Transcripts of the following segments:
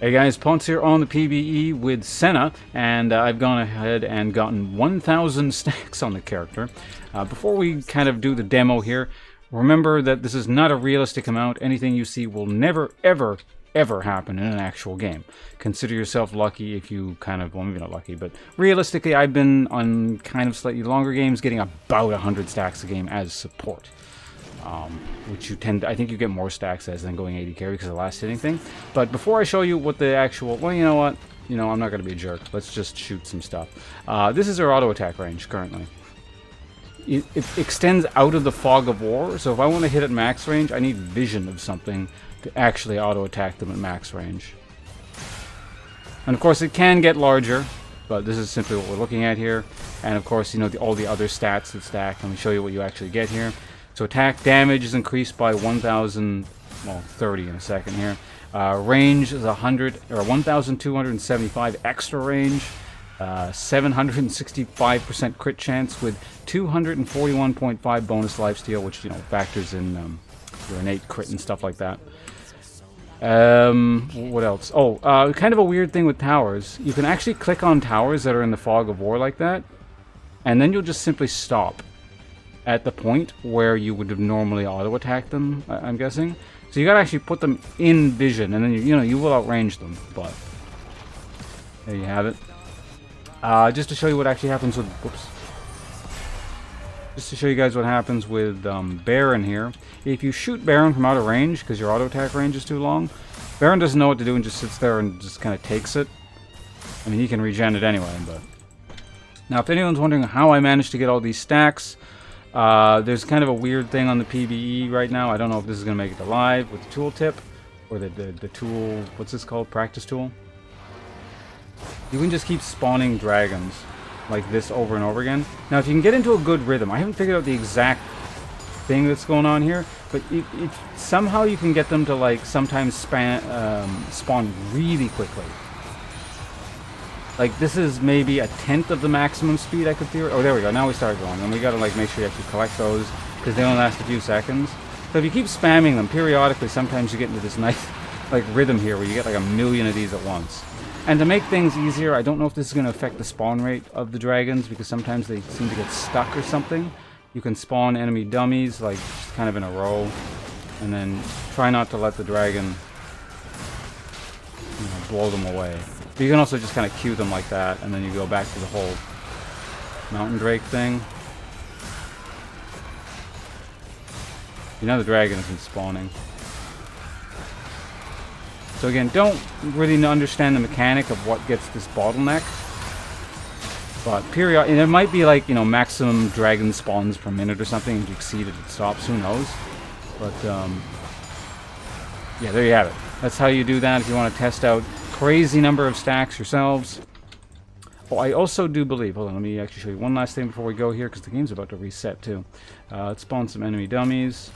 Hey guys, Ponce here on the PvE with Senna, and I've gone ahead and gotten 1,000 stacks on the character. Before we kind of do the demo here, remember that this is not a realistic amount. Anything you see will never, ever, ever happen in an actual game. Consider yourself lucky if you kind of, well, maybe not lucky, but realistically, I've been on kind of slightly longer games getting about 100 stacks a game as support. Which you tend to, I think you get more stacks as than going 80 carry because of the last hitting thing. But before I show you what the actual, well, you know what? You know, I'm not going to be a jerk. Let's just shoot some stuff. This is our auto attack range currently. It extends out of the fog of war, so if I want to hit at max range, I need vision of something to actually auto attack them at max range. And of course, it can get larger, but this is simply what we're looking at here. And of course, you know, all the other stats that stack. Let me show you what you actually get here. So attack damage is increased by 1,000, well, 30 in a second here. Range is 100 or 1,275 extra range. 765% crit chance with 241.5 bonus lifesteal, which, you know, factors in your innate crit and stuff like that. What else? Oh, kind of a weird thing with towers. You can actually click on towers that are in the fog of war like that, and then you'll just simply stop at the point where you would have normally auto-attacked them, I'm guessing. So you gotta actually put them in vision, and then you know, you will outrange them, but there you have it. Just to show you what actually happens with, whoops. Just to show you guys what happens with Baron here. If you shoot Baron from out of range, because your auto-attack range is too long, Baron doesn't know what to do and just sits there and just kind of takes it. I mean, he can regen it anyway, but... Now, if anyone's wondering how I managed to get all these stacks, there's kind of a weird thing on the PvE right now. I don't know if this is going to make it to live with the tooltip or the tool, what's this called? Practice tool. You can just keep spawning dragons like this over and over again. Now, if you can get into a good rhythm, I haven't figured out the exact thing that's going on here, but somehow you can get them to like sometimes spawn really quickly. Like, this is maybe a tenth of the maximum speed I could theorize. Oh, there we go. Now we start going. And we gotta, like, make sure you actually collect those, because they only last a few seconds. So if you keep spamming them periodically, sometimes you get into this nice, like, rhythm here where you get, like, 1,000,000 of these at once. And to make things easier, I don't know if this is going to affect the spawn rate of the dragons, because sometimes they seem to get stuck or something. You can spawn enemy dummies, like, just kind of in a row. And then try not to let the dragon, you know, blow them away. But you can also just kind of queue them like that, and then you go back to the whole mountain drake thing. You know the dragon isn't spawning. So again, don't really understand the mechanic of what gets this bottleneck. But and it might be like, you know, maximum dragon spawns per minute or something, and if you exceed it, it stops, who knows. But, yeah, there you have it. That's how you do that if you want to test out crazy number of stacks yourselves. Oh, I also do believe, hold on, let me actually show you one last thing before we go here, because the game's about to reset too. Let's spawn some enemy dummies.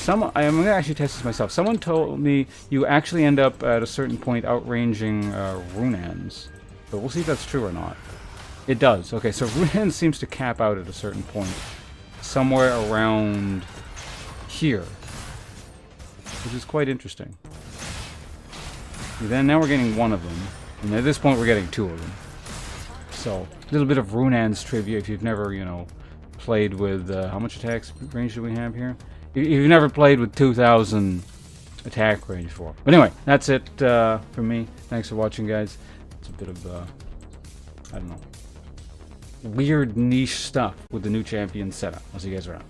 I'm going to actually test this myself. Someone told me you actually end up at a certain point outranging Runans. But we'll see if that's true or not. It does. Okay, so Runans seems to cap out at a certain point. Somewhere around here. Which is quite interesting. And then now we're getting one of them. And at this point we're getting two of them. So, a little bit of Runans trivia if you've never, you know, played with... how much attacks range do we have here? If you've never played with 2,000 attack range before. But anyway, that's it from me. Thanks for watching, guys. It's a bit of, I don't know, weird niche stuff with the new champion setup. I'll see you guys around.